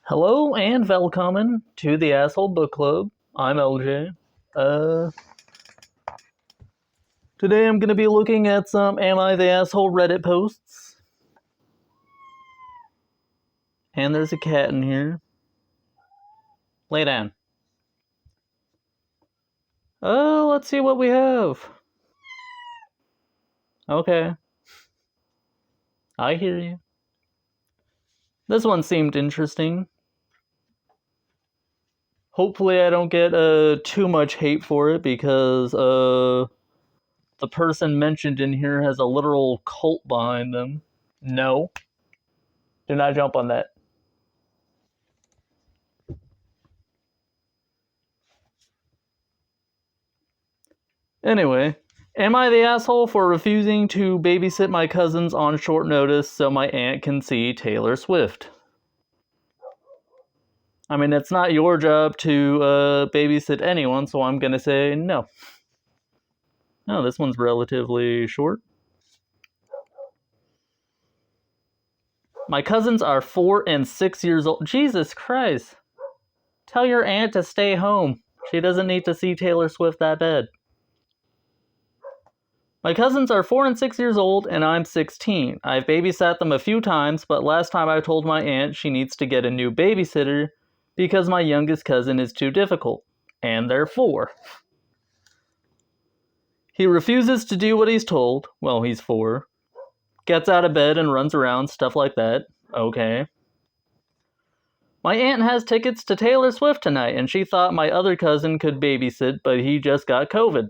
Hello and welcome to the Asshole Book Club. I'm LJ. Today I'm gonna be looking at some Am I the Asshole Reddit posts. And there's a cat in here. Lay down. Let's see what we have. Okay. I hear you. This one seemed interesting. Hopefully I don't get too much hate for it because the person mentioned in here has a literal cult behind them. No. Do not jump on that. Anyway, am I the asshole for refusing to babysit my cousins on short notice so my aunt can see Taylor Swift? I mean, it's not your job to babysit anyone, so I'm gonna say no. Oh, this one's relatively short. My cousins are 4 and 6 years old. Jesus Christ. Tell your aunt to stay home. She doesn't need to see Taylor Swift that bad. My cousins are 4 and 6 years old, and I'm 16. I've babysat them a few times, but last time I told my aunt she needs to get a new babysitter because my youngest cousin is too difficult. And they're 4. He refuses to do what he's told. Well, he's 4. Gets out of bed and runs around, stuff like that. Okay. My aunt has tickets to Taylor Swift tonight, and she thought my other cousin could babysit, but he just got COVID.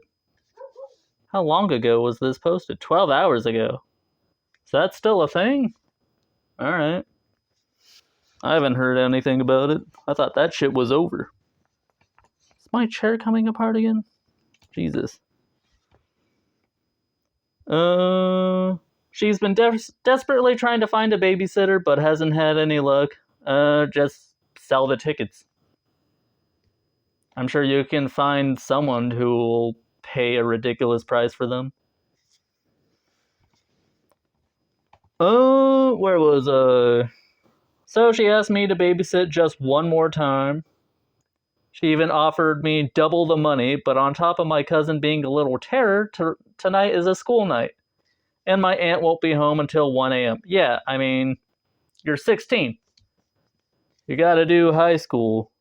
How long ago was this posted? 12 hours ago. Is that still a thing? Alright. I haven't heard anything about it. I thought that shit was over. Is my chair coming apart again? Jesus. She's been desperately trying to find a babysitter, but hasn't had any luck. Just sell the tickets. I'm sure you can find someone who will pay a ridiculous price for them. Where was So she asked me to babysit just one more time. She even offered me double the money, but on top of my cousin being a little terror, tonight is a school night. And my aunt won't be home until 1 a.m. Yeah, I mean, you're 16. You gotta do high school.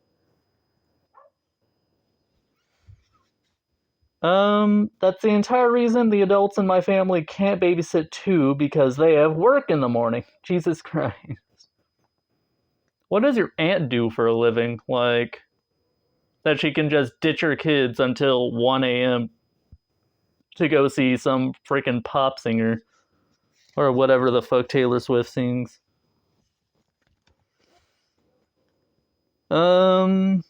That's the entire reason the adults in my family can't babysit too, because they have work in the morning. Jesus Christ. What does your aunt do for a living? Like, that she can just ditch her kids until 1 a.m. to go see some freaking pop singer. Or whatever the fuck Taylor Swift sings. I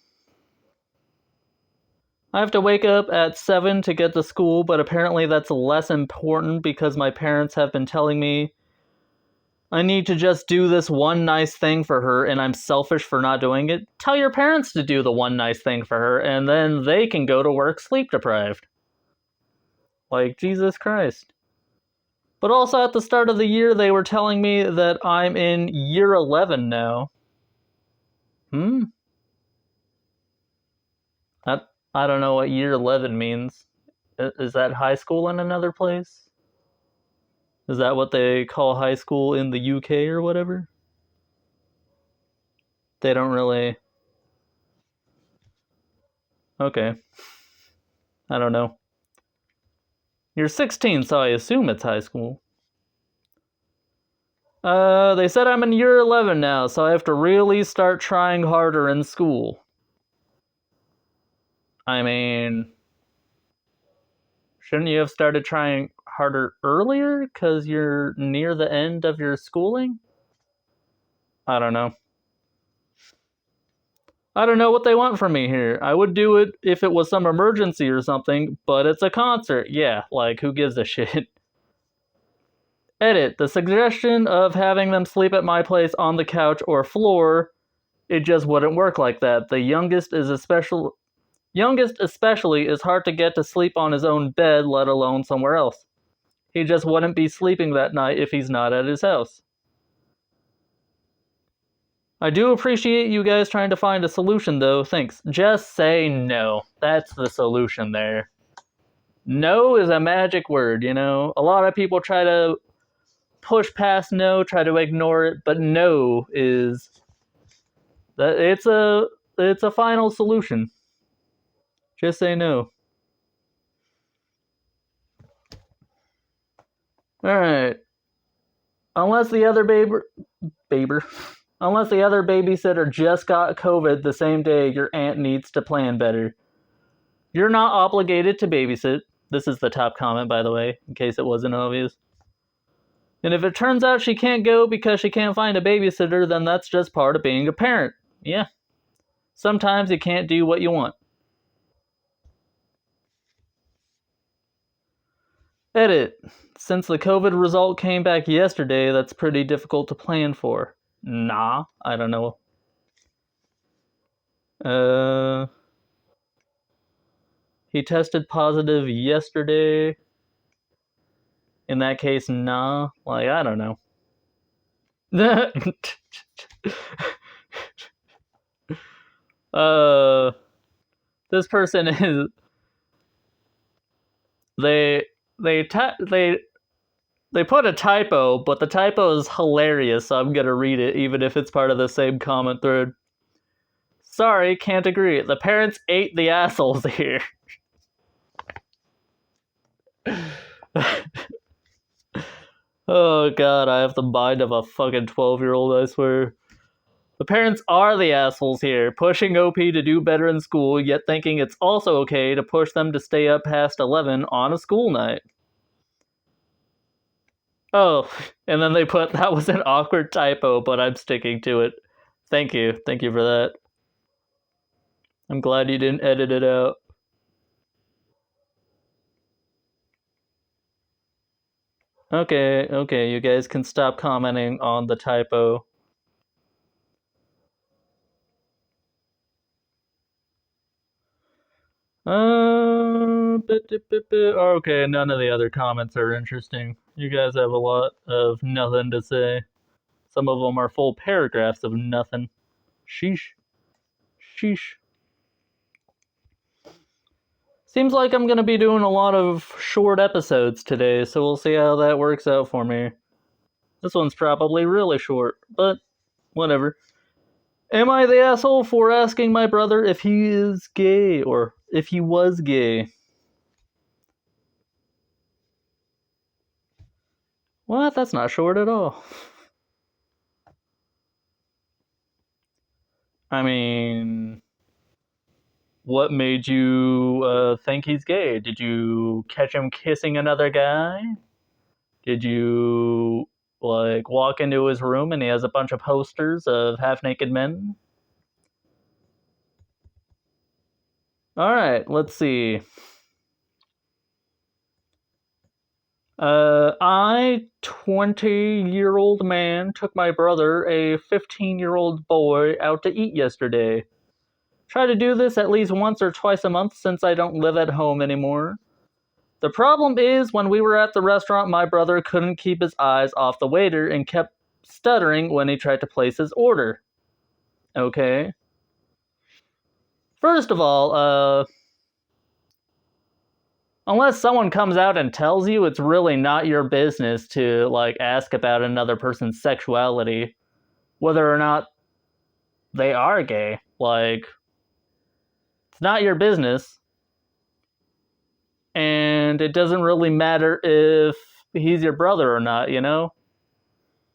have to wake up at 7 to get to school, but apparently that's less important because my parents have been telling me I need to just do this one nice thing for her and I'm selfish for not doing it. Tell your parents to do the one nice thing for her and then they can go to work sleep deprived. Like, Jesus Christ. But also at the start of the year, they were telling me that I'm in year 11 now. I don't know what year 11 means. Is that high school in another place? Is that what they call high school in the UK or whatever? They don't really... Okay. I don't know. You're 16, so I assume it's high school. They said I'm in year 11 now, so I have to really start trying harder in school. I mean... Shouldn't you have started trying harder earlier? Because you're near the end of your schooling? I don't know. I don't know what they want from me here. I would do it if it was some emergency or something, but it's a concert. Yeah, like, who gives a shit? Edit. The suggestion of having them sleep at my place on the couch or floor, it just wouldn't work like that. The youngest especially is hard to get to sleep on his own bed, let alone somewhere else. He just wouldn't be sleeping that night if he's not at his house. I do appreciate you guys trying to find a solution, though. Thanks. Just say no. That's the solution there. No is a magic word, you know? A lot of people try to push past no, try to ignore it, but no is that it's a final solution. Just say no. Alright. Unless the other unless the other babysitter just got COVID the same day, your aunt needs to plan better. You're not obligated to babysit. This is the top comment, by the way, in case it wasn't obvious. And if it turns out she can't go because she can't find a babysitter, then that's just part of being a parent. Yeah. Sometimes you can't do what you want. Edit. Since the COVID result came back yesterday, that's pretty difficult to plan for. Nah, I don't know. He tested positive yesterday. In that case, nah. Like, I don't know. This person is they they put a typo, but the typo is hilarious, so I'm gonna read it even if it's part of the same comment thread. Sorry, can't agree. The parents ate the assholes here. Oh god, I have the mind of a fucking 12-year-old, I swear. The parents are the assholes here, pushing OP to do better in school, yet thinking it's also okay to push them to stay up past 11 on a school night. Oh, and then they put, that was an awkward typo, but I'm sticking to it. Thank you. Thank you for that. I'm glad you didn't edit it out. Okay, you guys can stop commenting on the typo. Okay, none of the other comments are interesting. You guys have a lot of nothing to say. Some of them are full paragraphs of nothing. Sheesh. Sheesh. Seems like I'm gonna be doing a lot of short episodes today, so we'll see how that works out for me. This one's probably really short, but whatever. Am I the asshole for asking my brother if he is gay, or if he was gay? What? That's not short at all. I mean, what made you think he's gay? Did you catch him kissing another guy? Did you, like, walk into his room and he has a bunch of posters of half-naked men? Alright, let's see. I, 20-year-old man, took my brother, a 15-year-old boy, out to eat yesterday. Try to do this at least once or twice a month since I don't live at home anymore. The problem is, when we were at the restaurant, my brother couldn't keep his eyes off the waiter and kept stuttering when he tried to place his order. Okay. First of all, unless someone comes out and tells you, it's really not your business to, like, ask about another person's sexuality, whether or not they are gay. Like, it's not your business, and it doesn't really matter if he's your brother or not, you know?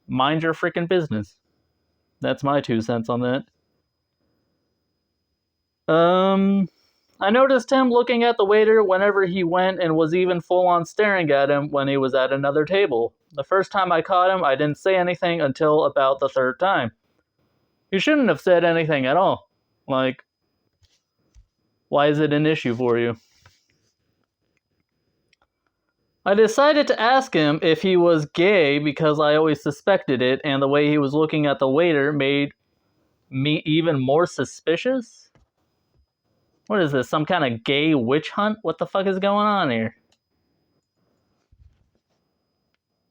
Mind your freaking business. That's my 2 cents on that. I noticed him looking at the waiter whenever he went and was even full on staring at him when he was at another table. The first time I caught him, I didn't say anything until about the third time. You shouldn't have said anything at all. Like, why is it an issue for you? I decided to ask him if he was gay because I always suspected it, and the way he was looking at the waiter made me even more suspicious? What is this, some kind of gay witch hunt? What the fuck is going on here?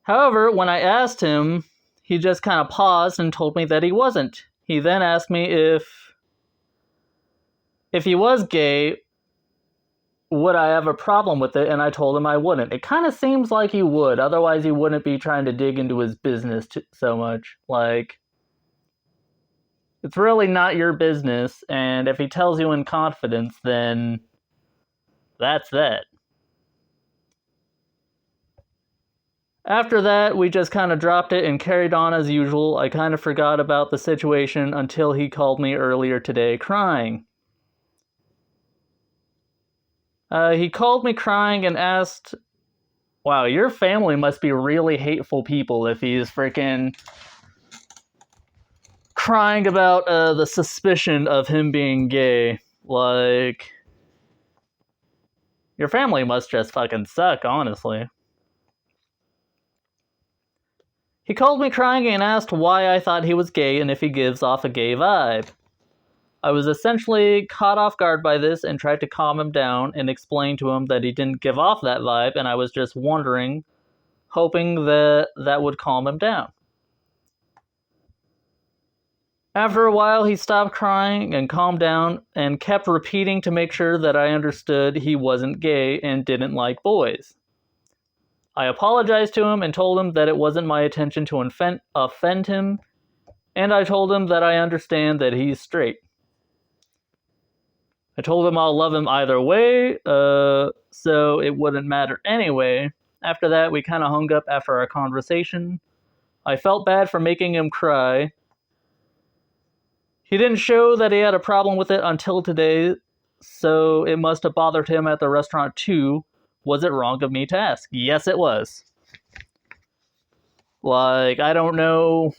However, when I asked him, he just kind of paused and told me that he wasn't. he then asked me if he was gay, would I have a problem with it? And I told him I wouldn't. It kind of seems like he would. Otherwise, he wouldn't be trying to dig into his business so much. Like, it's really not your business. And if he tells you in confidence, then that's that. After that, we just kind of dropped it and carried on as usual. I kind of forgot about the situation until he called me earlier today crying. He called me crying and asked, wow, your family must be really hateful people if he's freaking crying about the suspicion of him being gay. Like, your family must just fucking suck, honestly. He called me crying and asked why I thought he was gay and if he gives off a gay vibe. I was essentially caught off guard by this and tried to calm him down and explain to him that he didn't give off that vibe and I was just wondering, hoping that that would calm him down. After a while, he stopped crying and calmed down and kept repeating to make sure that I understood he wasn't gay and didn't like boys. I apologized to him and told him that it wasn't my intention to offend him, and I told him that I understand that he's straight. I told him I'll love him either way, so it wouldn't matter anyway. After that, we kind of hung up after our conversation. I felt bad for making him cry. He didn't show that he had a problem with it until today, so it must have bothered him at the restaurant too. Was it wrong of me to ask? Yes, it was. Like, I don't know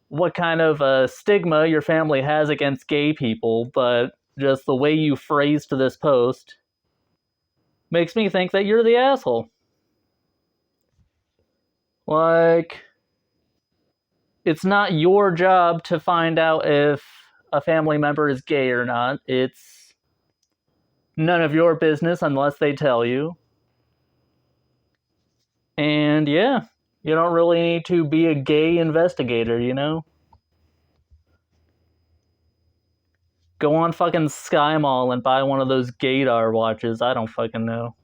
what kind of stigma your family has against gay people, but just the way you phrased this post makes me think that you're the asshole. Like, it's not your job to find out if a family member is gay or not. It's none of your business unless they tell you. And yeah, you don't really need to be a gay investigator, you know? Go on fucking Sky Mall and buy one of those gaydar watches. I don't fucking know.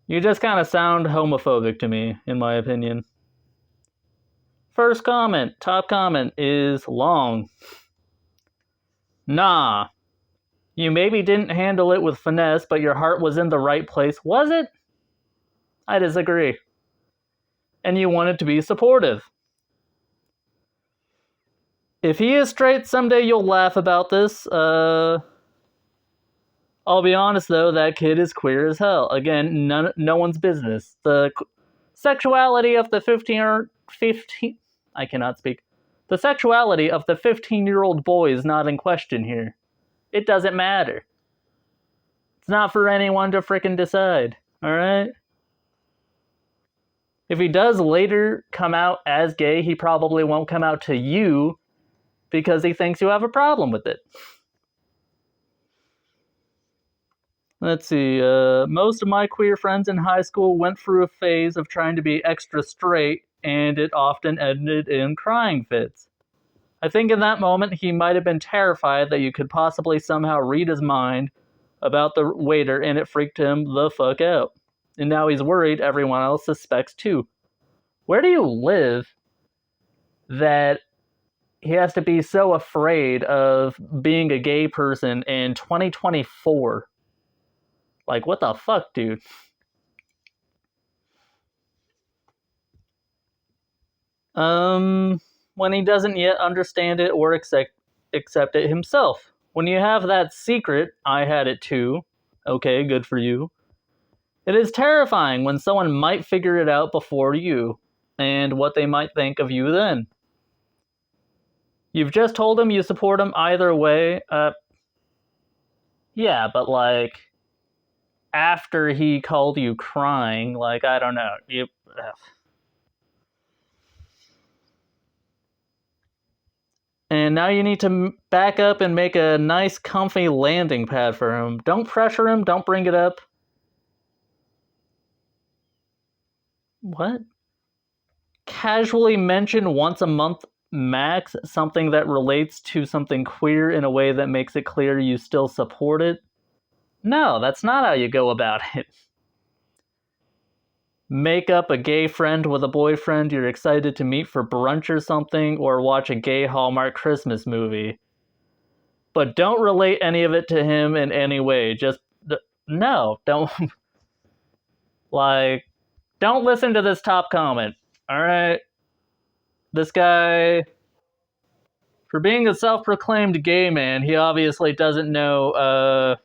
You just kind of sound homophobic to me, in my opinion. First comment, top comment, is long. Nah. You maybe didn't handle it with finesse, but your heart was in the right place. Was it? I disagree. And you wanted to be supportive. If he is straight, someday you'll laugh about this. I'll be honest though, that kid is queer as hell. Again, no one's business. The sexuality of the 15 I cannot speak. The sexuality of the 15-year-old boy is not in question here. It doesn't matter. It's not for anyone to frickin' decide, alright? If he does later come out as gay, he probably won't come out to you because he thinks you have a problem with it. Let's see, most of my queer friends in high school went through a phase of trying to be extra straight, and it often ended in crying fits. I think in that moment he might have been terrified that you could possibly somehow read his mind about the waiter, and it freaked him the fuck out. And now he's worried everyone else suspects too. Where do you live that he has to be so afraid of being a gay person in 2024? Like, what the fuck, dude? When he doesn't yet understand it or accept it himself. When you have that secret, I had it too. Okay, good for you. It is terrifying when someone might figure it out before you, and what they might think of you then. You've just told him you support him either way. Yeah, but like, after he called you crying, like, I don't know. And now you need to back up and make a nice, comfy landing pad for him. Don't pressure him. Don't bring it up. What? casually mention once a month max something that relates to something queer in a way that makes it clear you still support it? No, that's not how you go about it. Make up a gay friend with a boyfriend you're excited to meet for brunch or something, or watch a gay Hallmark Christmas movie. But don't relate any of it to him in any way. Just, no, don't, like, don't listen to this top comment. Alright? This guy, for being a self-proclaimed gay man, he obviously doesn't know,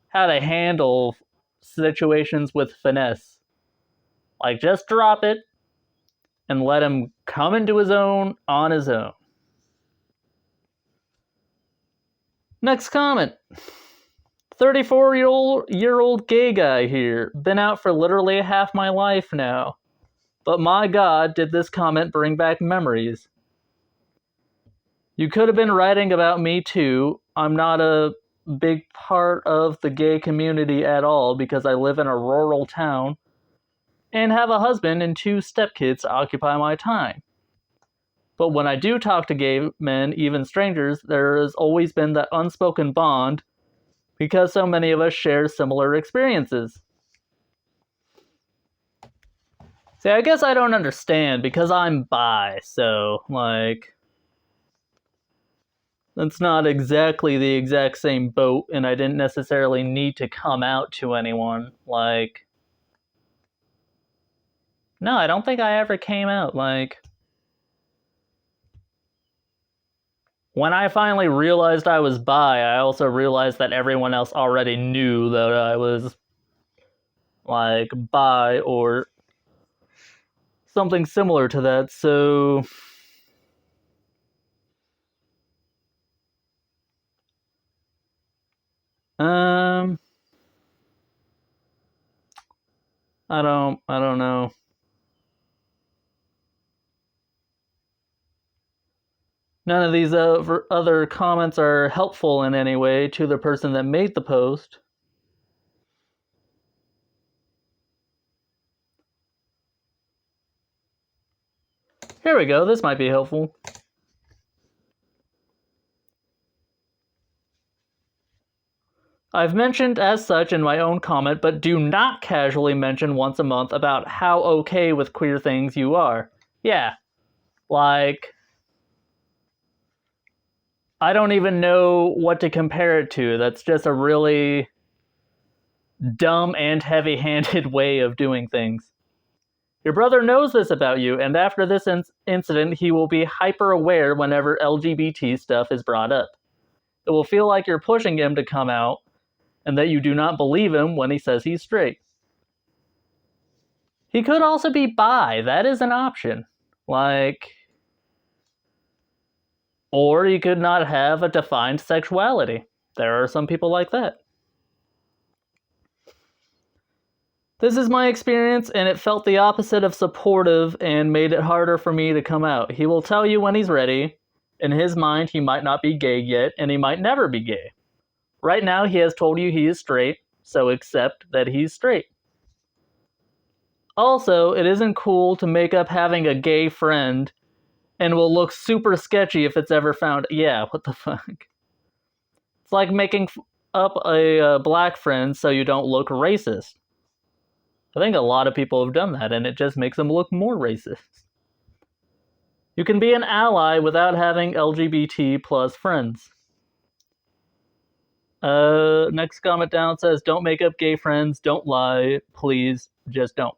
how to handle situations with finesse. Like, just drop it and let him come into his own on his own. Next comment. 34-year-old gay guy here. Been out for literally half my life now. But my God, did this comment bring back memories. You could have been writing about me too. I'm not a big part of the gay community at all because I live in a rural town and have a husband and 2 stepkids to occupy my time. But when I do talk to gay men, even strangers, there has always been that unspoken bond because so many of us share similar experiences. See, I guess I don't understand because I'm bi, so, like, that's not exactly the exact same boat, and I didn't necessarily need to come out to anyone. Like, no, I don't think I ever came out. Like, when I finally realized I was bi, I also realized that everyone else already knew that I was, like, bi or something similar to that, so I don't know. None of these other comments are helpful in any way to the person that made the post. Here we go, this might be helpful. I've mentioned as such in my own comment, but do not casually mention once a month about how okay with queer things you are. Yeah, like, I don't even know what to compare it to. That's just a really dumb and heavy-handed way of doing things. Your brother knows this about you, and after this incident, he will be hyper-aware whenever LGBT stuff is brought up. It will feel like you're pushing him to come out, and that you do not believe him when he says he's straight. He could also be bi. That is an option. Like, or he could not have a defined sexuality. There are some people like that. This is my experience, and it felt the opposite of supportive and made it harder for me to come out. He will tell you when he's ready. In his mind, he might not be gay yet, and he might never be gay. Right now, he has told you he is straight, so accept that he's straight. Also, it isn't cool to make up having a gay friend and will look super sketchy if it's ever found. Yeah, what the fuck? It's like making up a black friend so you don't look racist. I think a lot of people have done that, and it just makes them look more racist. You can be an ally without having LGBT plus friends. Next comment down says, don't make up gay friends, don't lie, please, just don't.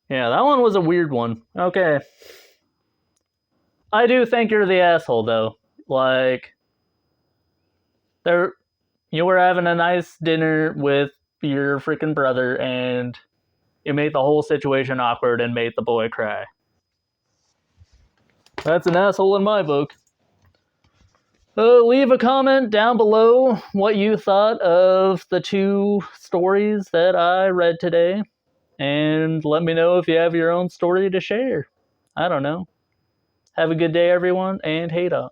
Yeah, that one was a weird one. Okay. I do think you're the asshole, though. Like, you were having a nice dinner with your freaking brother, and you made the whole situation awkward and made the boy cry. That's an asshole in my book. Leave a comment down below what you thought of the 2 stories that I read today, and let me know if you have your own story to share. I don't know. Have a good day, everyone, and hate on.